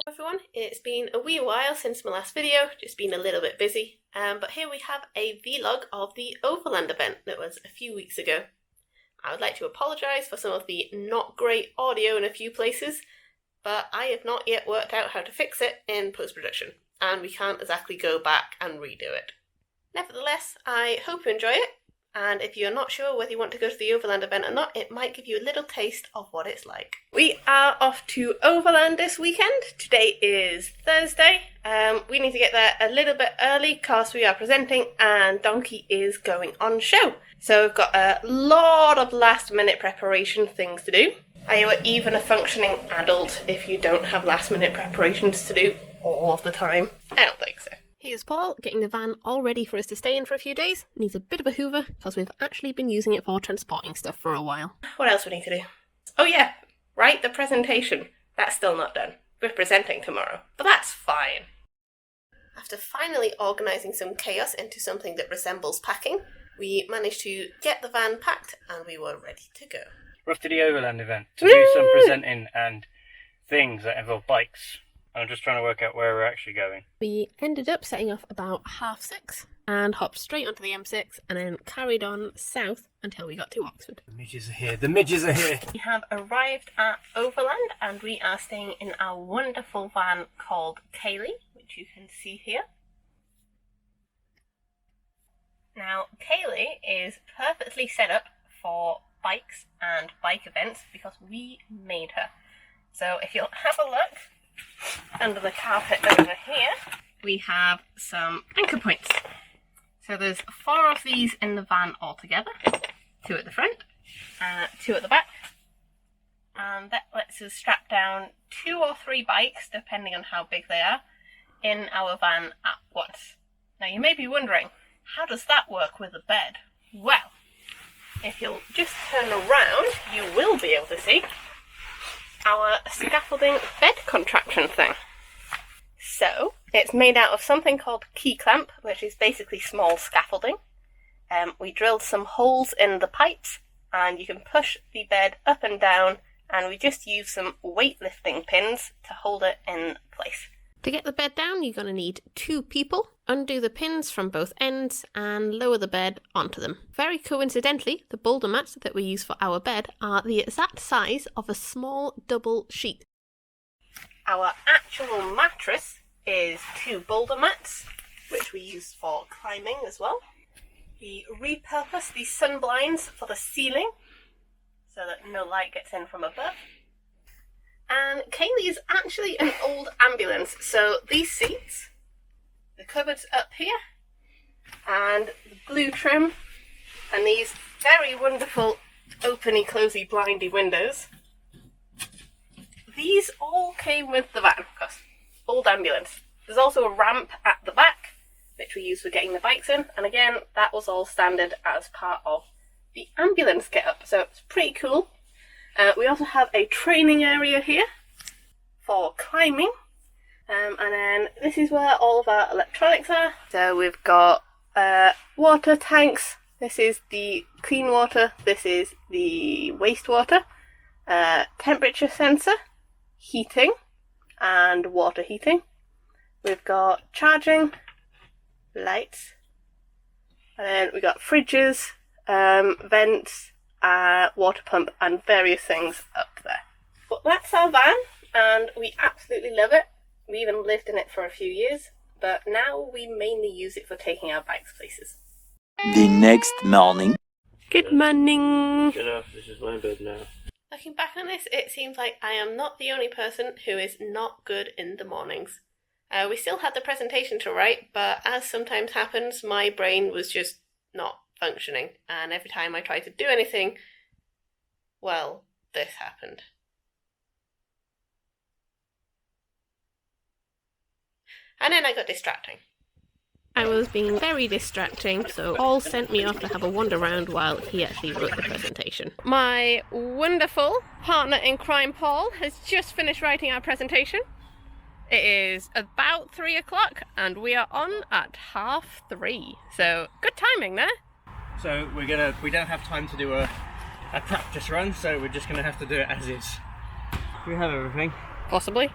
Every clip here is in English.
Everyone, it's been a wee while since my last video, just been a little bit busy, but here we have a vlog of the Overland event that was a few weeks ago. I would like to apologise for some of the not great audio in a few places, but I have not yet worked out how to fix it in post-production, and we can't exactly go back and redo it. Nevertheless, I hope you enjoy it, and if you're not sure whether you want to go to the Overland event or not, it might give you a little taste of what it's like. We are off to Overland this weekend. Today is Thursday. We need to get there a little bit early because we are presenting and Donkey is going on show. So we've got a lot of last minute preparation things to do. Are you even a functioning adult if you don't have last minute preparations to do all of the time? I don't think so. Here's Paul, getting the van all ready for us to stay in for a few days. Needs a bit of a hoover, because we've actually been using it for transporting stuff for a while. What else we need to do? Oh yeah, right, the presentation. That's still not done. We're presenting tomorrow, but that's fine. After finally organising some chaos into something that resembles packing, we managed to get the van packed and we were ready to go. We're off to the Overland Event to do some presenting and things that involve bikes. I'm just trying to work out where we're actually going. We ended up setting off about 6:30 and hopped straight onto the M6 and then carried on south until we got to Oxford. The midges are here, the midges are here! We have arrived at Overland and we are staying in our wonderful van called Kaylee, which you can see here. Now, Kaylee is perfectly set up for bikes and bike events because we made her. So if you'll have a look, under the carpet over here, we have some anchor points. So there's 4 of these in the van altogether, 2 at the front, 2 at the back, and that lets us strap down 2 or 3 bikes, depending on how big they are, in our van at once. Now you may be wondering, how does that work with a bed? Well, if you'll just turn around, you will be able to see our scaffolding bed contraction thing. So, it's made out of something called key clamp, which is basically small scaffolding. We drilled some holes in the pipes, and you can push the bed up and down, and we just use some weightlifting pins to hold it in place. To get the bed down, you're going to need 2 people. Undo the pins from both ends and lower the bed onto them. Very coincidentally, the boulder mats that we use for our bed are the exact size of a small double sheet. Our actual mattress is 2 boulder mats, which we use for climbing as well. We repurposed the sun blinds for the ceiling so that no light gets in from above. And Kaylee is actually an old ambulance, so these seats, the cupboards up here, and the blue trim, and these very wonderful openy closey blindy windows, these all came with the van, of course. Old ambulance. There's also a ramp at the back, which we use for getting the bikes in, and again, that was all standard as part of the ambulance get-up, so it's pretty cool. We also have a training area here for climbing. And then this is where all of our electronics are. So we've got water tanks. This is the clean water. This is the wastewater. Temperature sensor, heating, and water heating. We've got charging, lights, and then we've got fridges, vents, water pump, and various things up there. But that's our van, and we absolutely love it. We even lived in it for a few years, but now we mainly use it for taking our bikes places. The next morning. Good morning! Good enough, this is my bed now. Looking back on this, it seems like I am not the only person who is not good in the mornings. We still had the presentation to write, but as sometimes happens, my brain was just not functioning, and every time I tried to do anything, well, this happened. And then I got distracting. I was being very distracting, so Paul sent me off to have a wander around while he actually wrote the presentation. My wonderful partner in crime, Paul, has just finished writing our presentation. It is about 3 o'clock and we are on at 3:30, so good timing there. So we don't have time to do a practice run, so we're just gonna have to do it as is. We have everything. Possibly.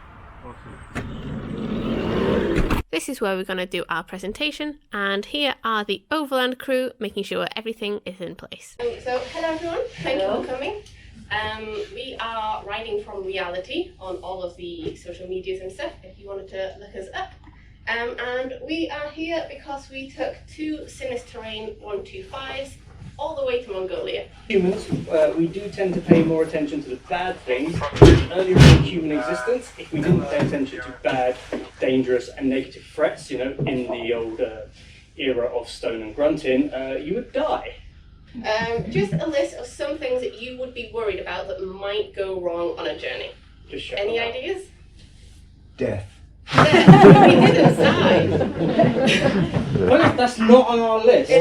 This is where we're going to do our presentation, and here are the Overland crew making sure everything is in place. So hello everyone, thank you for coming. We are writing from reality on all of the social medias and stuff if you wanted to look us up. And we are here because we took 2 Sinisterrain 125s all the way to Mongolia. Humans, we do tend to pay more attention to the bad things earlier in human existence. If we didn't pay attention to bad, dangerous and negative threats, you know, in the old era of stone and grunting, you would die. Just a list of some things that you would be worried about that might go wrong on a journey. Just Any ideas? Death. We didn't die. Well, that's not on our list.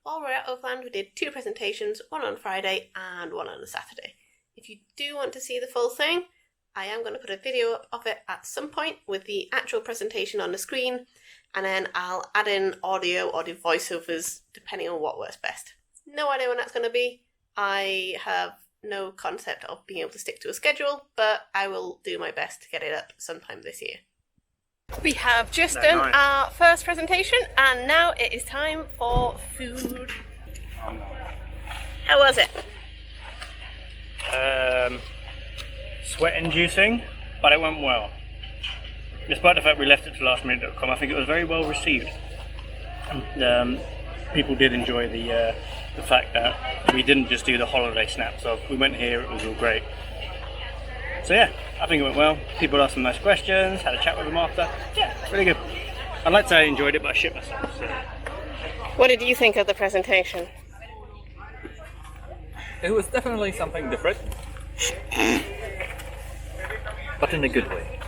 While we're at Overland, we did 2 presentations, one on Friday and one on a Saturday. If you do want to see the full thing, I am going to put a video up of it at some point with the actual presentation on the screen, and then I'll add in audio or the voiceovers depending on what works best. No idea when that's going to be. I have no concept of being able to stick to a schedule, but I will do my best to get it up sometime this year. We have just done our first presentation, and now it is time for food. How was it? Sweat-inducing, but it went well. Despite the fact we left it to lastminute.com, I think it was very well received. People did enjoy the fact that we didn't just do the holiday snaps of we went here, it was all great. So yeah, I think it went well. People asked some nice questions, had a chat with them after. Yeah, really good. I'd like to say I enjoyed it, but I shit myself. So. What did you think of the presentation? It was definitely something different, but in a good way.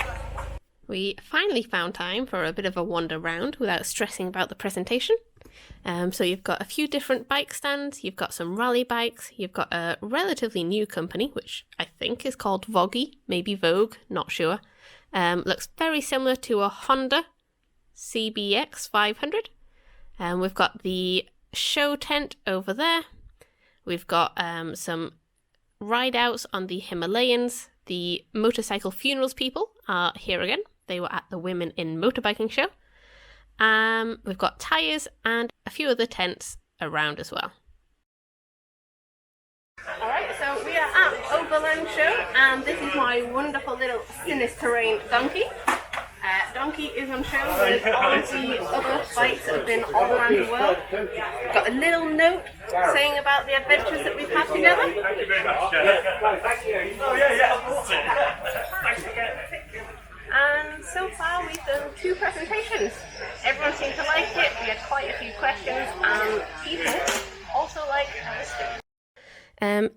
We finally found time for a bit of a wander round without stressing about the presentation. So you've got a few different bike stands, you've got some rally bikes, you've got a relatively new company, which I think is called Vogue, maybe Vogue, not sure. Looks very similar to a Honda CBX 500. We've got the show tent over there. We've got some ride outs on the Himalayans. The motorcycle funerals people are here again. They were at the Women in Motorbiking show. We've got tyres and a few other tents around as well. Alright, so we are at Overland show, and this is my wonderful little Sinisterrain donkey. Donkey is on show with all of the other bikes that have been all around the world. We've got a little note saying about the adventures that we've had together. Thank you very much. And so far we've done 2 presentations. Everyone seemed to like it. We had quite a few questions, and people also like listening.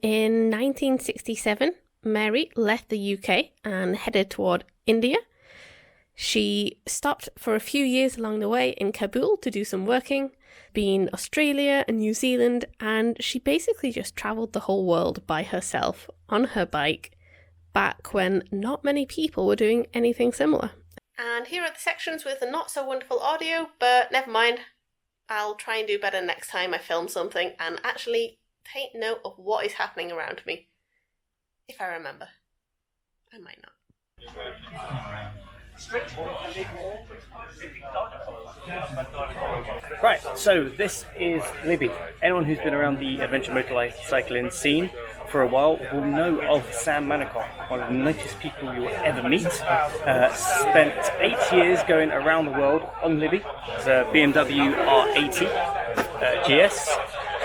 In 1967, Mary left the UK and headed toward India. She stopped for a few years along the way in Kabul to do some working, been Australia and New Zealand, and she basically just travelled the whole world by herself on her bike back when not many people were doing anything similar. And here are the sections with the not so wonderful audio, but never mind. I'll try and do better next time I film something and actually take note of what is happening around me. If I remember. I might not. Right, so this is Libby. Anyone who's been around the adventure motorcycling scene for a while will know of Sam Manicott, one of the nicest people you will ever meet. Spent 8 years going around the world on Libby. It's a BMW R80 GS,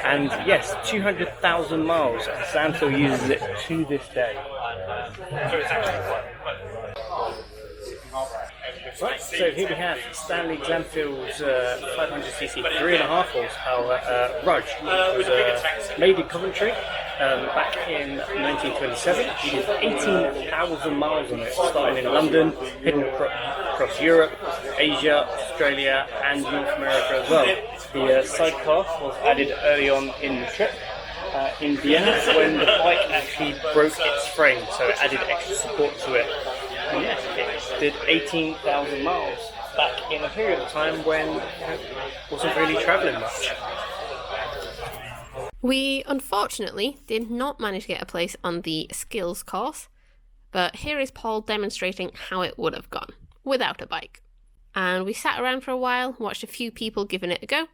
and yes, 200,000 miles. Sam still uses it to this day. Right, so here we have Stanley Glanfield's 500cc 3.5 horsepower Rudge, which was made in Coventry back in 1927. He did 18,000 miles on it, starting in London, heading across Europe, Asia, Australia and North America as well. The sidecar was added early on in the trip in Vienna when the bike actually broke its frame, so it added extra support to it. And yes, it did 18,000 miles back in a period of time when it wasn't really travelling much. We unfortunately did not manage to get a place on the skills course, but here is Paul demonstrating how it would have gone without a bike. And we sat around for a while, watched a few people giving it a go,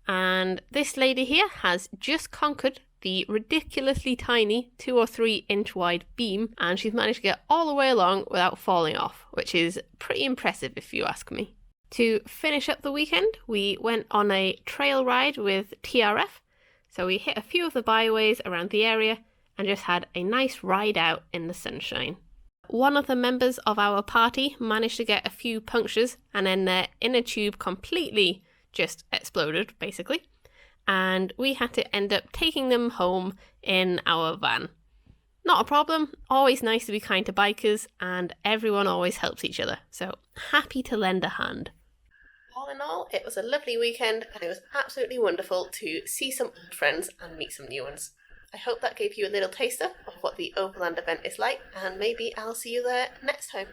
and this lady here has just conquered the ridiculously tiny 2 or 3 inch wide beam, and she's managed to get all the way along without falling off, which is pretty impressive if you ask me. To finish up the weekend, we went on a trail ride with TRF, so we hit a few of the byways around the area and just had a nice ride out in the sunshine. One of the members of our party managed to get a few punctures, and then their inner tube completely just exploded, basically. And we had to end up taking them home in our van. Not a problem, always nice to be kind to bikers, and everyone always helps each other, so happy to lend a hand. All in all, it was a lovely weekend, and it was absolutely wonderful to see some old friends and meet some new ones. I hope that gave you a little taster of what the Overland event is like, and maybe I'll see you there next time.